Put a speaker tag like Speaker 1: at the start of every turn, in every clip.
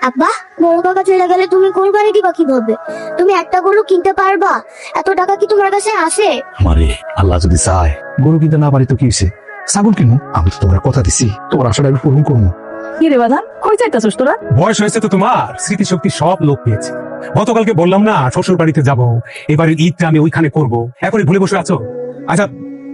Speaker 1: আব্বা, বড় কাকা চলে গেলে তুমি কোরবানি দিবা কিভাবে? তুমি একটা গরু কিনতে পারবা? এত টাকা কি তোমার কাছে আসে?
Speaker 2: মারে আল্লাহ যদি চায় গরু কিনতে না পারি তো কি হয়েছে, ছাগল কিনবো। আমি তো তোমার কথা দিছি, তোমার আশাটা আমি পূরণ করবো।
Speaker 3: কি রে বাজান, কই চাইতাছস তোরা?
Speaker 4: বয়স হয়েছে তো তোমার, স্মৃতিশক্তি সব লোক পেয়েছে। গতকালকে বললাম না শ্বশুর বাড়িতে যাবো, এবারে ঈদটা আমি ওইখানে করব, এখনই ভুলে বসে আছো? আচ্ছা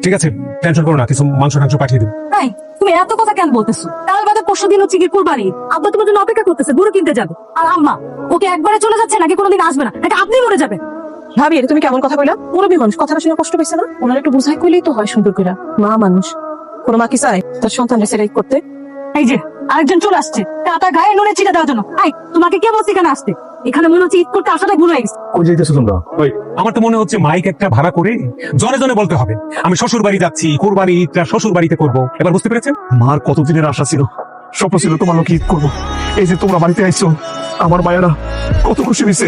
Speaker 4: ঠিক আছে, টেনশন করো না, কিছু মাংস টাংস পাঠিয়ে দেবো।
Speaker 3: এই, তুমি এত কথা কেন বলতেছো? কাল বাদে পরশু দিন হচ্ছে কি কুরবানি, আব্বা তোমার জন্য অপেক্ষা করতেছে, গরু কিনতে যাবে। আর আম্মা ওকে একবারে চলে যাচ্ছে নাকি কোনোদিন আসবে না, নাকি আপনি মরে যাবেন? ভাবি, এটা তুমি কেমন কথা কইলা? মুরব্বী মানুষ, কথাটা শুনে কষ্ট পাইছে না? ওনার একটু বুঝাই কইলেই তো হয় সুন্দর করে। মা মানুষ, কোন মা কি চায় তার সন্তানের সেরাই করতে? এই যে আরেকজন চলে আসছে, কাটা গায়ে নুনে ছিটা দেওয়ার জন্য। এই, তোমাকে কে বলছে এখানে আসতে? এখানে মনে হচ্ছে ঈদ করতে আসাটা ভুল হয়ে গেছে।
Speaker 2: কই যাইতেছো তোমরা?
Speaker 4: ওই আমার তো মনে হচ্ছে মাইক একটা ভাড়া করে জনে জনে বলতে হবে আমি শ্বশুর বাড়ি যাচ্ছি, কোরবানি ঈদটা শ্বশুর বাড়িতে করবো। এবার বুঝতে পেরেছেন?
Speaker 2: মার কতদিনের আশা ছিল, স্বপ্ন ছিল তোমার লোক ঈদ করবো। এই যে তোমরা বাড়িতে আইছো, আমার মায়েরা কত খুশি হয়েছে,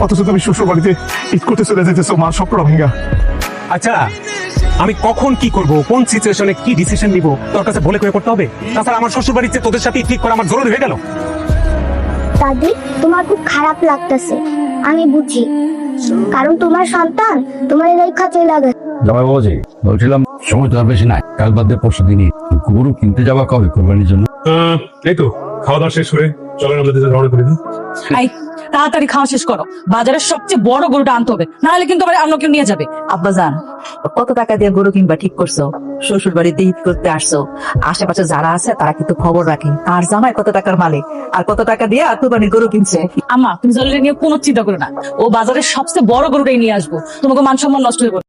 Speaker 2: অথচ তুমি শ্বশুর বাড়িতে ঈদ করতে চলে যেতেছো, মার স্বপ্নটা ভেঙ্গা।
Speaker 4: আচ্ছা আমি কখন কি করব, কোন সিচুয়েশনে কি ডিসিশন নিব তোর কাছে বলে করে করতে হবে? তাছাড়া আমার শ্বশুর বাড়িতে তোদের সাথে ঠিক করা আমার জরুরি হয়ে গেল।
Speaker 1: দাদি, তোমার খুব খারাপ লাগতেছে, আমি বুঝি, কারণ তোমার সন্তান তোমার রেখা চলে গেছে।
Speaker 5: জামাই বাবাজি, বলছিলাম সময় তো আর বেশি নাই, কাল বাদে পরশু দিনই গরু কিনতে যাওয়া কবে কোরবানির জন্য?
Speaker 4: এই তো খাওয়া দাওয়া শেষ করে চলেন আমাদের রওনা করে দিই।
Speaker 3: এই, তাড়াতাড়ি খাওয়া শেষ করো, বাজারের সবচেয়ে বড় গরুটা আনতে হবে, নাহলে কিন্তু আবার অন্য কেউ নিয়ে যাবে।
Speaker 6: আব্বা জান, কত টাকা দিয়ে গরু কিনবা ঠিক করছো? শ্বশুর বাড়িতে ঈদ করতে আসছো, আশেপাশে যারা আছে তারা কিন্তু খবর রাখে আর জামাই কত টাকার মালিক আর কত টাকা দিয়ে কুরবানির গরু কিনছে।
Speaker 3: আম্মা, তুমি জলের নিয়ে কোনো চিন্তা করো না, ও বাজারের সবচেয়ে বড় গরুটাই নিয়ে আসবো, তোমাকে মান সম্মান নষ্ট হয়ে